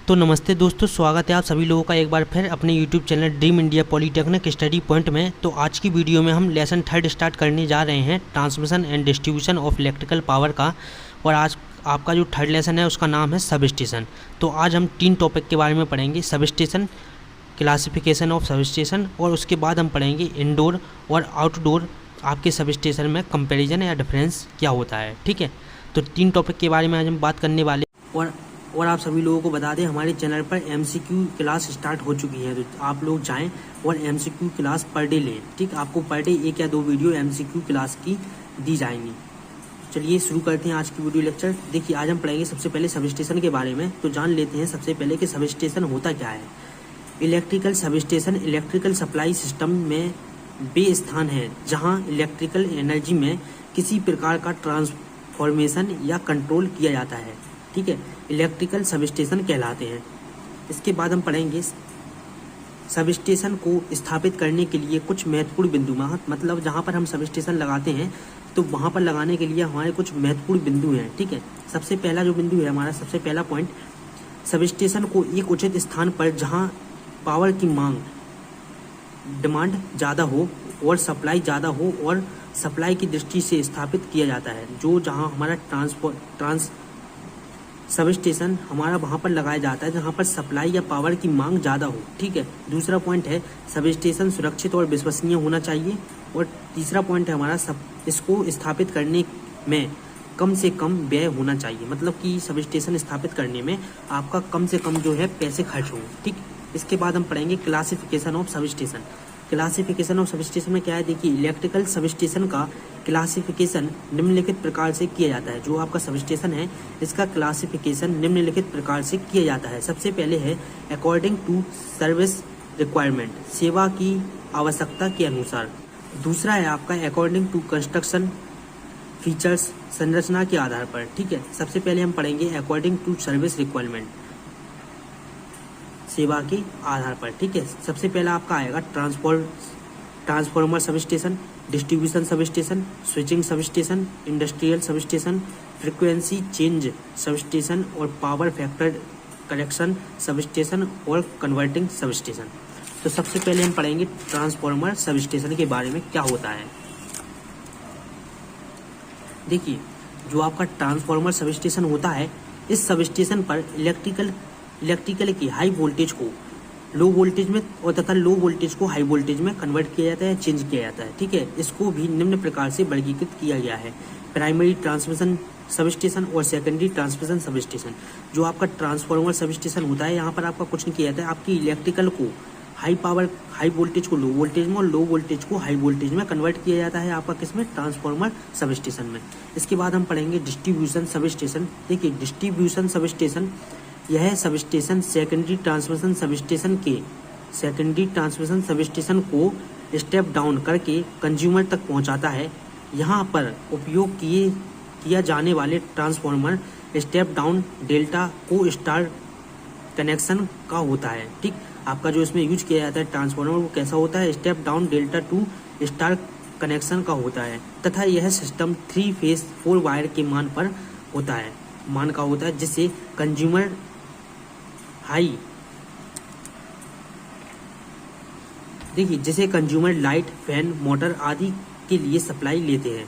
तो नमस्ते दोस्तों, स्वागत है आप सभी लोगों का एक बार फिर अपने YouTube channel dream India polytechnic study point में। तो आज की वीडियो में हम लेसन 3 स्टार्ट करने जा रहे हैं, transmission and distribution of electrical power का। और आज आपका जो 3rd लेसन है उसका नाम है सब स्टेशन। तो आज हम 3 टॉपिक के बारे में पढ़ेंगे, sub station, classification of sub station, और उसके बाद हम पढ़ेंगे इंडोर और आउटडोर आपके सब स्टेशन में कंपेरिजन या डिफरेंस क्या होता है। ठीक है, तो 3 टॉपिक के बारे में आज हम बात करने वाले। और आप सभी लोगों को बता दें, हमारे चैनल पर MCQ क्लास स्टार्ट हो चुकी है, तो आप लोग जाएं और MCQ क्लास पर डे लें। ठीक, आपको पर डे 1 या 2 वीडियो MCQ क्लास की दी जाएंगी। चलिए शुरू करते हैं आज की वीडियो लेक्चर। देखिए, आज हम पढ़ेंगे सबसे पहले सब स्टेशन के बारे में। तो जान लेते हैं सबसे पहले कि सब स्टेशन होता क्या है। Electrical sub station electrical supply system में वे स्थान है जहाँ इलेक्ट्रिकल एनर्जी में किसी प्रकार का ट्रांसफॉर्मेशन या कंट्रोल किया जाता है। ठीक है, इलेक्ट्रिकल सब स्टेशन कहलाते हैं। इसके बाद हम पढ़ेंगे सब स्टेशन को स्थापित करने के लिए कुछ महत्वपूर्ण बिंदु, मतलब जहाँ पर हम सब स्टेशन लगाते हैं तो वहाँ पर लगाने के लिए हमारे कुछ महत्वपूर्ण बिंदु हैं। ठीक है, सबसे पहला जो बिंदु है हमारा, सबसे पहला पॉइंट, सब स्टेशन को एक उचित स्थान पर जहाँ पावर की मांग, डिमांड ज़्यादा हो और सप्लाई ज़्यादा हो और सप्लाई की दृष्टि से स्थापित किया जाता है। जो जहाँ हमारा सब स्टेशन हमारा वहाँ पर लगाया जाता है जहाँ पर सप्लाई या पावर की मांग ज़्यादा हो। ठीक है, दूसरा पॉइंट है सब स्टेशन सुरक्षित और विश्वसनीय होना चाहिए। और तीसरा पॉइंट है हमारा, इसको स्थापित करने में कम से कम व्यय होना चाहिए, मतलब कि सब स्टेशन स्थापित करने में आपका कम से कम जो है पैसे खर्च हों। ठीक, इसके बाद हम पढ़ेंगे classification of sub station. Classification of sub station में क्या है, देखिए, इलेक्ट्रिकल सब स्टेशन का क्लासिफिकेशन निम्नलिखित प्रकार से किया जाता है। जो आपका सब स्टेशन है इसका क्लासिफिकेशन निम्नलिखित प्रकार से किया जाता है। सबसे पहले है अकॉर्डिंग टू सर्विस रिक्वायरमेंट, सेवा की आवश्यकता के अनुसार। दूसरा है आपका अकॉर्डिंग टू कंस्ट्रक्शन फीचर्स, संरचना के आधार पर। ठीक है, सबसे पहले हम पढ़ेंगे अकॉर्डिंग टू सर्विस रिक्वायरमेंट, सेवा के आधार पर। ठीक है, सबसे पहला आपका आएगा transformer substation, distribution substation, switching substation, industrial substation, frequency change substation और power factor correction substation और कन्वर्टिंग सब स्टेशन। तो सबसे पहले हम पढ़ेंगे ट्रांसफॉर्मर सब स्टेशन के बारे में क्या होता है। देखिए, जो आपका ट्रांसफॉर्मर सब स्टेशन होता है, इस सब स्टेशन पर इलेक्ट्रिकल की हाई वोल्टेज को लो वोल्टेज में और तथा लो वोल्टेज को हाई वोल्टेज में कन्वर्ट किया जाता है, चेंज किया जाता है। ठीक है, इसको भी निम्न प्रकार से वर्गीकृत किया गया है, प्राइमरी ट्रांसमिशन सब स्टेशन और सेकेंडरी ट्रांसमिशन सब स्टेशन। जो आपका ट्रांसफॉर्मर सब स्टेशन होता है, यहाँ पर आपका कुछ नहीं किया जाता है, आपकी इलेक्ट्रिकल को हाई वोल्टेज को लो वोल्टेज में और लो वोल्टेज को हाई वोल्टेज में कन्वर्ट किया जाता है आपका किसमें, ट्रांसफॉर्मर सब स्टेशन में। इसके बाद हम पढ़ेंगे डिस्ट्रीब्यूशन सब स्टेशन। देखिए, डिस्ट्रीब्यूशन सब स्टेशन, यह sub station secondary transmission sub station को स्टेप डाउन करके कंज्यूमर तक पहुंचाता है। यहाँ पर उपयोग किया जाने वाले ट्रांसफॉर्मर स्टेप डाउन डेल्टा को स्टार कनेक्शन का होता है। ठीक, आपका जो इसमें यूज किया जाता है ट्रांसफॉर्मर वो कैसा होता है, step down delta two star connection का होता है तथा यह सिस्टम 3 फेज 4 वायर के मान का होता है, जिससे कंज्यूमर जिसे कंज्यूमर लाइट, फैन, मोटर आदि के लिए सप्लाई लेते हैं।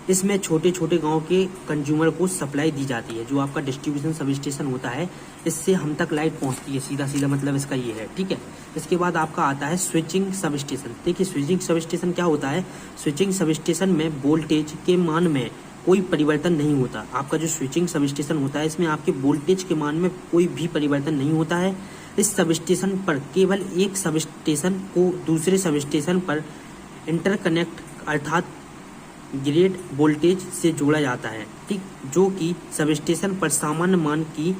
इसमें छोटे छोटे गांव के कंज्यूमर को सप्लाई दी जाती है। जो आपका डिस्ट्रीब्यूशन सब स्टेशन होता है, इससे हम तक लाइट पहुंचती है, सीधा मतलब इसका ये है। ठीक है, इसके बाद आपका आता है स्विचिंग सब स्टेशन। देखिए, स्विचिंग सब स्टेशन क्या होता है, स्विचिंग सब स्टेशन में वोल्टेज के मान में कोई परिवर्तन नहीं होता। आपका जो स्विचिंग सब स्टेशन होता है, इसमें आपके वोल्टेज के मान में कोई भी परिवर्तन नहीं होता है। इस सब स्टेशन पर केवल एक सब स्टेशन को दूसरे सब स्टेशन पर इंटरकनेक्ट अर्थात ग्रेड वोल्टेज से जोड़ा जाता है। ठीक, जो कि सब स्टेशन पर सामान्य मान की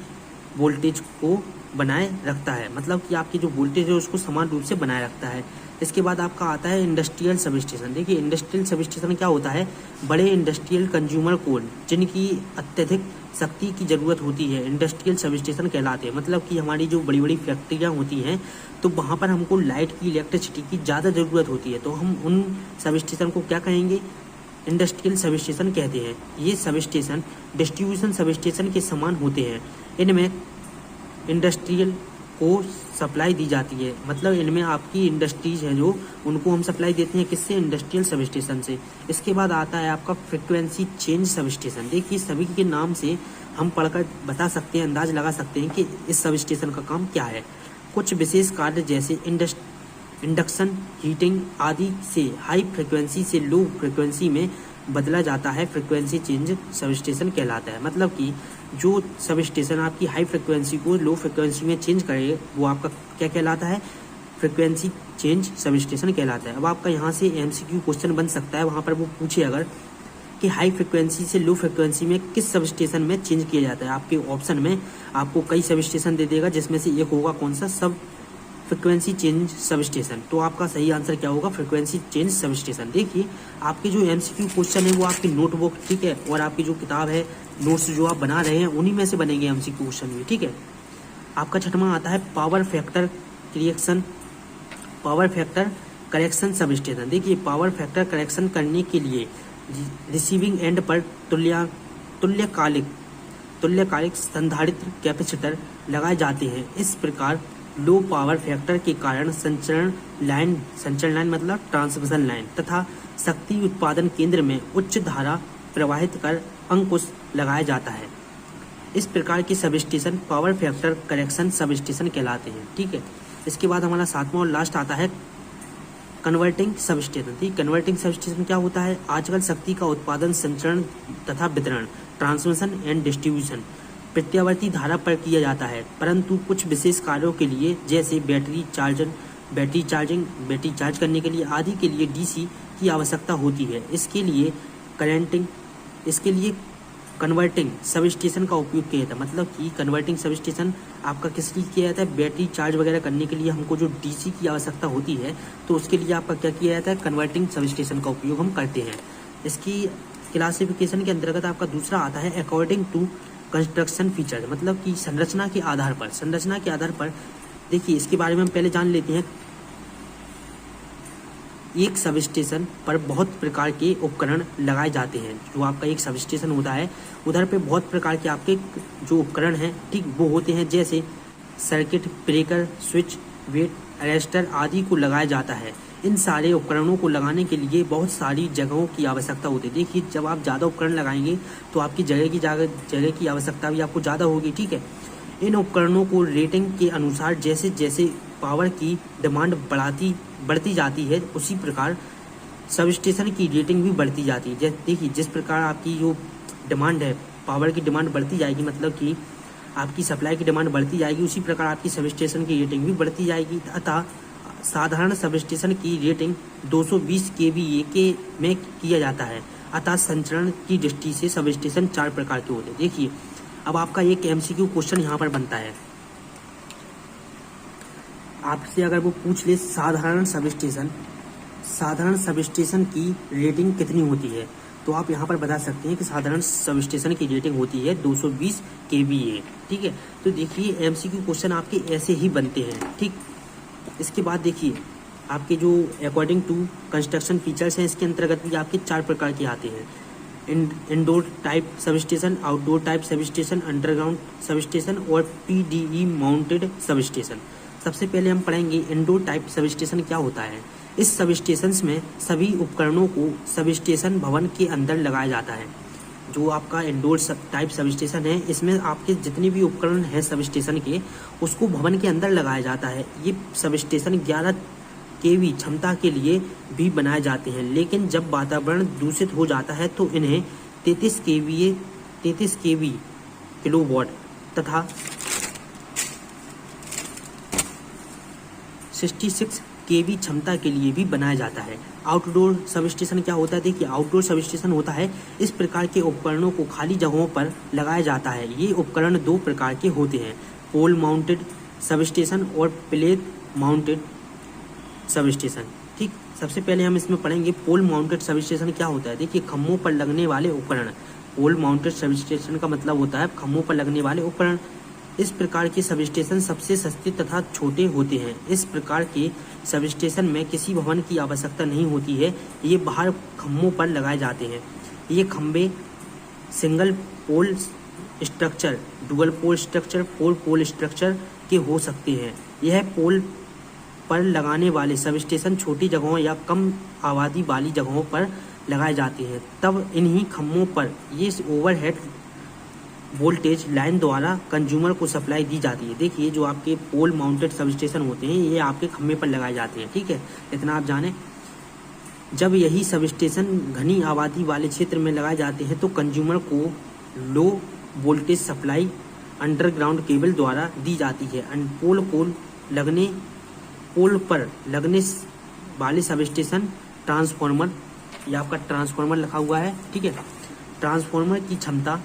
वोल्टेज को बनाए रखता है, मतलब कि आपकी जो वोल्टेज है उसको समान रूप से बनाए रखता है। इसके बाद आपका आता है इंडस्ट्रियल सब स्टेशन। देखिए, इंडस्ट्रियल सब स्टेशन क्या होता है, बड़े इंडस्ट्रियल कंज्यूमर को जिनकी अत्यधिक शक्ति की जरूरत होती है, इंडस्ट्रियल सब स्टेशन कहलाते हैं। मतलब कि हमारी जो बड़ी बड़ी फैक्ट्रियाँ होती हैं, तो वहाँ पर हमको लाइट की, इलेक्ट्रिसिटी की ज़्यादा ज़रूरत होती है, तो हम उन सब स्टेशन को क्या कहेंगे, इंडस्ट्रियल सब स्टेशन कहते हैं। ये sub station distribution sub station के समान होते हैं। इनमें इंडस्ट्रियल को सप्लाई दी जाती है। मतलब इनमें आपकी इंडस्ट्रीज हैं जो, उनको हम सप्लाई देते हैं किससे, इंडस्ट्रियल सब स्टेशन से। इसके बाद आता है आपका फ्रिक्वेंसी चेंज सब स्टेशन। देखिए सभी के नाम से हम पढ़कर बता सकते हैं, अंदाज लगा सकते हैं कि इस सब स्टेशन का काम क्या है। कुछ विशेष कार्य जैसे इंडक्शन, हीटिंग आदि से हाई फ्रिक्वेंसी से लो फ्रिक्वेंसी में बदला जाता है, फ्रिक्वेंसी चेंज सब स्टेशन कहलाता है। मतलब कि जो सब स्टेशन आपकी हाई फ्रिक्वेंसी को लो फ्रिक्वेंसी में चेंज करे वो आपका क्या कहलाता है, फ्रिक्वेंसी चेंज सब स्टेशन कहलाता है। अब आपका यहाँ से एमसीक्यू क्वेश्चन बन सकता है, वहाँ पर वो पूछे अगर कि हाई फ्रिक्वेंसी से लो फ्रिक्वेंसी में किस सब स्टेशन में चेंज किया जाता है। आपके ऑप्शन में आपको कई सब स्टेशन दे देगा, जिसमें से एक होगा कौन सा, सब फ्रिक्वेंसी चेंज सब स्टेशन। तो आपका सही आंसर क्या होगा, फ्रिक्वेंसी चेंज सब स्टेशन। देखिए आपके जो एमसीक्यू क्वेश्चन है वो आपकी नोटबुक, ठीक है, और आपकी जो किताब है, नोट्स जो आप बना रहे हैं उन्हीं में से बनेंगे एमसीक्यू क्वेश्चन भी, ठीक है। आपका छठवां आता है power factor correction sub station. देखिए पावर फैक्टर करेक्शन करने के लिए रिसीविंग एंड पर तुल्यकालिक संधारित्र कैपेसिटर लगाए जाते हैं। इस प्रकार लो पावर फैक्टर के कारण संचरण लाइन मतलब ट्रांसमिशन लाइन तथा शक्ति उत्पादन केंद्र में उच्च धारा प्रवाहित कर अंकुश लगाया जाता है। इस प्रकार के sub station power factor correction sub station कहलाते हैं, ठीक है। इसके बाद हमारा सातवां और लास्ट आता है कन्वर्टिंग सब स्टेशन। ठीक, कन्वर्टिंग सब स्टेशन क्या होता है, आजकल शक्ति का उत्पादन, संचरण तथा वितरण, ट्रांसमिशन एंड डिस्ट्रीब्यूशन प्रत्यावर्ती धारा पर किया जाता है, परंतु कुछ विशेष कार्यों के लिए जैसे बैटरी चार्ज करने के लिए आदि के लिए डीसी की आवश्यकता होती है। इसके लिए कन्वर्टिंग सब स्टेशन का उपयोग किया जाता है। मतलब कि कन्वर्टिंग सब स्टेशन आपका किस लिए किया जाता है, बैटरी चार्ज वगैरह करने के लिए हमको जो डीसी की आवश्यकता होती है तो उसके लिए आपका क्या किया जाता है, कन्वर्टिंग सब स्टेशन का उपयोग हम करते हैं। इसकी क्लासिफिकेशन के अंतर्गत आपका दूसरा आता है अकॉर्डिंग टू कंस्ट्रक्शन फीचर। मतलब कि संरचना के आधार पर देखिए इसके बारे में हम पहले जान लेते हैं। एक सब स्टेशन पर बहुत प्रकार के उपकरण लगाए जाते हैं। जो आपका एक सब स्टेशन होता है उधर पे बहुत प्रकार के आपके जो उपकरण हैं, ठीक, वो होते हैं, जैसे सर्किट ब्रेकर, स्विच, वेट अरेस्टर आदि को लगाया जाता है। इन सारे उपकरणों को लगाने के लिए बहुत सारी जगहों की आवश्यकता होती है। देखिए जब आप ज़्यादा उपकरण लगाएंगे तो आपकी जगह की आवश्यकता भी आपको ज़्यादा होगी, ठीक है। इन उपकरणों को रेटिंग के अनुसार जैसे जैसे पावर की डिमांड बढ़ती जाती है उसी प्रकार सब स्टेशन की रेटिंग भी बढ़ती जाती है। देखिए जिस प्रकार आपकी जो डिमांड है, पावर की डिमांड बढ़ती जाएगी, मतलब कि आपकी सप्लाई की डिमांड बढ़ती जाएगी, उसी प्रकार आपकी सब स्टेशन की रेटिंग भी बढ़ती जाएगी। अतः साधारण सब स्टेशन की रेटिंग 220 kVA के में किया जाता है। अतः संचरण की दृष्टि से सब स्टेशन 4 प्रकार के होते हैं। देखिए अब आपका एक एमसीक्यू क्वेश्चन यहाँ पर बनता है, आपसे अगर वो पूछ ले साधारण सब स्टेशन की रेटिंग कितनी होती है, तो आप यहाँ पर बता सकते हैं कि साधारण सब स्टेशन की रेटिंग होती है 220 kVA, ठीक है। तो देखिए एमसीक्यू क्वेश्चन आपके ऐसे ही बनते हैं, ठीक। इसके बाद देखिए आपके जो अकॉर्डिंग टू कंस्ट्रक्शन फीचर्स हैं, इसके अंतर्गत भी आपके 4 प्रकार के आते हैं। Indoor type sub station, outdoor type sub station, underground sub station और पीडीई माउंटेड सब स्टेशन। सबसे पहले हम पढ़ेंगे इंडोर टाइप सब स्टेशन क्या होता है। इस सब स्टेशन में सभी उपकरणों को सब स्टेशन भवन के अंदर लगाया जाता है। जो आपका इंडोर टाइप सब स्टेशन है, इसमें आपके जितने भी उपकरण हैं सब स्टेशन के, उसको भवन के अंदर लगाया जाता है। ये सब स्टेशन 11 kV क्षमता के लिए भी बनाए जाते हैं, लेकिन जब वातावरण दूषित हो जाता है तो इन्हें 33 kV किलोवाट तथा 66 kV क्षमता के लिए भी बनाया जाता है। आउटडोर सब स्टेशन क्या होता है, देखिए आउटडोर सब स्टेशन होता है इस प्रकार के उपकरणों को खाली जगहों पर लगाया जाता है। ये उपकरण 2 प्रकार के होते हैं, पोल माउंटेड सब स्टेशन और प्लेट माउंटेड सब स्टेशन, ठीक। सबसे पहले हम इसमें पढ़ेंगे पोल माउंटेड सब स्टेशन क्या होता है। देखिए खम्भों पर लगने वाले उपकरण, पोल माउंटेड सब स्टेशन का मतलब होता है खम्भों पर लगने वाले उपकरण। इस प्रकार के सब स्टेशन सबसे सस्ते तथा छोटे होते हैं। इस प्रकार के सब स्टेशन में किसी भवन की आवश्यकता नहीं होती है, ये बाहर खम्भों पर लगाए जाते हैं। ये खम्भे सिंगल पोल स्ट्रक्चर डुअल पोल स्ट्रक्चर, 4 पोल स्ट्रक्चर के हो सकते हैं। यह पोल पर लगाने वाले सबस्टेशन छोटी जगहों या कम आबादी वाली जगहों पर लगाए जाते हैं। तब इन्हीं खम्भों पर ये ओवरहेड वोल्टेज लाइन द्वारा कंज्यूमर को सप्लाई दी जाती है। देखिए जो आपके पोल माउंटेड सबस्टेशन होते हैं ये आपके खम्भे पर लगाए जाते हैं, ठीक है। इतना आप जानें। जब यही सबस्टेशन घनी आबादी वाले क्षेत्र में लगाए जाते हैं तो कंज्यूमर को low voltage supply underground cable द्वारा दी जाती है। पोल पर लगने वाले सबस्टेशन ट्रांसफार्मर, ये आपका ट्रांसफार्मर लिखा हुआ है, ठीक है। ट्रांसफार्मर की क्षमता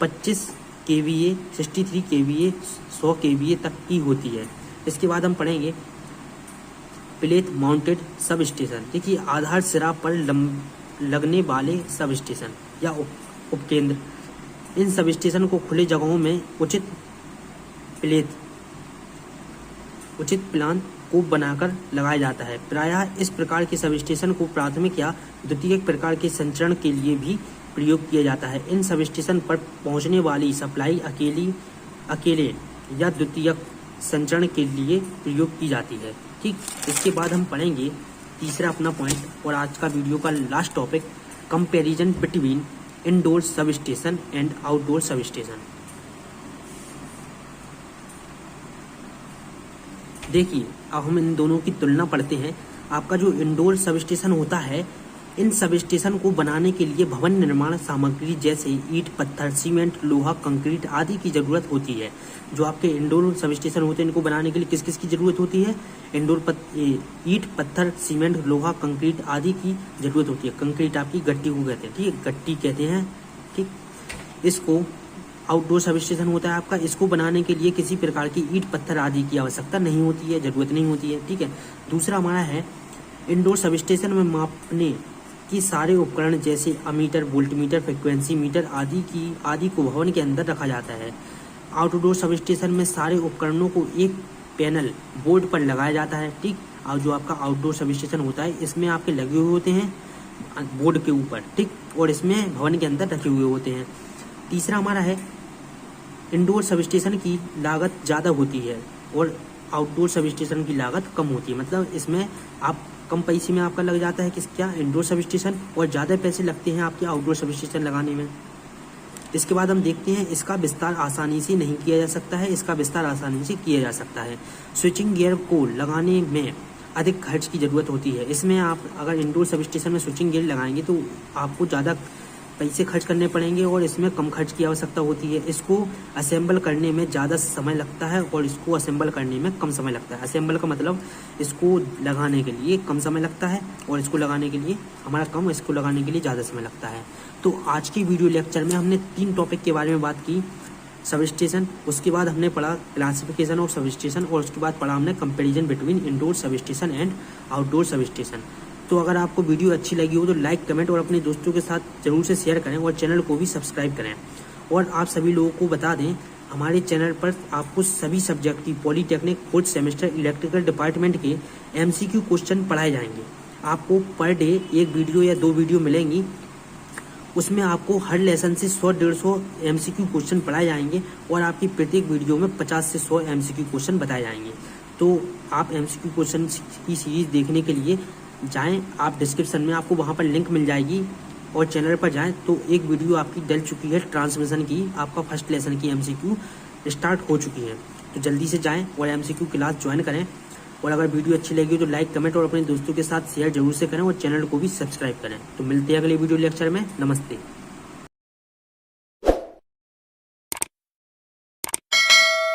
25 kVA, 63 kVA, 100 kVA तक की होती है। इसके बाद हम पढ़ेंगे प्लेट माउंटेड सब स्टेशन। देखिए आधार सिरा पर लगने वाले सब स्टेशन या उपकेंद्र, इन सब स्टेशन को खुले जगहों में उचित प्लान को बनाकर लगाया जाता है। प्रायः इस प्रकार के सब स्टेशन को प्राथमिक या द्वितीयक प्रकार के संचरण के लिए भी प्रयोग किया जाता है। इन सब स्टेशन पर पहुंचने वाली सप्लाई अकेले या द्वितीयक संचरण के लिए प्रयोग की जाती है, ठीक। इसके बाद हम पढ़ेंगे तीसरा अपना पॉइंट और आज का वीडियो का last topic, comparison between indoor sub station and outdoor sub station. देखिए अब हम इन दोनों की तुलना पढ़ते हैं। आपका जो इंडोर सब स्टेशन होता है, इन सब स्टेशन को बनाने के लिए भवन निर्माण सामग्री जैसे ईंट, पत्थर, सीमेंट, लोहा, कंक्रीट आदि की जरूरत होती है। जो आपके इंडोर सब स्टेशन होते हैं इनको बनाने के लिए किस किस की जरूरत होती है? ईंट, पत्थर, सीमेंट, लोहा, कंक्रीट आदि की जरूरत होती है। कंक्रीट आपकी गट्टी को कहते हैं, ठीक है, गट्टी कहते हैं, ठीक। इसको आउटडोर सब स्टेशन होता है आपका, इसको बनाने के लिए किसी प्रकार की ईंट, पत्थर आदि की आवश्यकता नहीं होती है, जरूरत नहीं होती है, ठीक है। दूसरा हमारा है इंडोर सब स्टेशन में मापने की सारे उपकरण जैसे अमीटर, वोल्टमीटर, फ्रीक्वेंसी मीटर आदि को भवन के अंदर रखा जाता है। आउटडोर सब स्टेशन में सारे उपकरणों को एक पैनल बोर्ड पर लगाया जाता है, ठीक। और जो आपका आउटडोर सब स्टेशन होता है इसमें आपके लगे हुए होते हैं बोर्ड के ऊपर, ठीक, और इसमें भवन के अंदर रखे हुए होते हैं। तीसरा हमारा है इंडोर सब स्टेशन की लागत ज़्यादा होती है और आउटडोर सब स्टेशन की लागत कम होती है। मतलब इसमें आप कम पैसे में आपका लग जाता है क्या इंडोर सब स्टेशन, और ज़्यादा पैसे लगते हैं आपके आउटडोर सब स्टेशन लगाने में। इसके बाद हम देखते हैं इसका विस्तार आसानी से नहीं किया जा सकता है, इसका विस्तार आसानी से किया जा सकता है। स्विचिंग गियर को लगाने में अधिक खर्च की ज़रूरत होती है। इसमें आप अगर इंडोर सब स्टेशन में स्विचिंग गियर लगाएंगे तो आपको ज़्यादा पैसे खर्च करने पड़ेंगे और इसमें कम खर्च की आवश्यकता होती है। इसको असेंबल करने में ज़्यादा समय लगता है और इसको असेंबल करने में कम समय लगता है। असेंबल का मतलब इसको लगाने के लिए कम समय लगता है और इसको लगाने के लिए हमारा कम, इसको लगाने के लिए ज़्यादा समय लगता है। तो आज की वीडियो लेक्चर में हमने 3 टॉपिक के बारे में बात की, सब स्टेशन, उसके बाद हमने पढ़ा क्लासिफिकेशन ऑफ सब स्टेशन और उसके बाद पढ़ा हमने comparison between indoor sub station and outdoor sub station. तो अगर आपको वीडियो अच्छी लगी हो तो लाइक, कमेंट और अपने दोस्तों के साथ जरूर से शेयर करें और चैनल को भी सब्सक्राइब करें। और आप सभी लोगों को बता दें हमारे चैनल पर आपको सभी सब्जेक्ट की polytechnic 4th semester electrical department के MCQ क्वेश्चन पढ़ाए जाएंगे। आपको पर डे 1 वीडियो या 2 वीडियो मिलेंगी, उसमें आपको हर लेसन से 100-150 MCQ क्वेश्चन पढ़ाए जाएंगे और आपकी प्रत्येक वीडियो में 50 से 100 MCQ क्वेश्चन बताए जाएंगे। तो आप MCQ क्वेश्चन की सीरीज देखने के लिए जाएं, आप डिस्क्रिप्शन में आपको वहां पर लिंक मिल जाएगी और चैनल पर जाएं तो एक वीडियो आपकी डल चुकी है ट्रांसमिशन की, आपका फर्स्ट लेसन की MCQ स्टार्ट हो चुकी है। तो जल्दी से जाएं और MCQ क्लास ज्वाइन करें। और अगर वीडियो अच्छी लगी हो तो लाइक, कमेंट और अपने दोस्तों के साथ शेयर जरूर से करें और चैनल को भी सब्सक्राइब करें। तो मिलते हैं अगले वीडियो लेक्चर में। नमस्ते।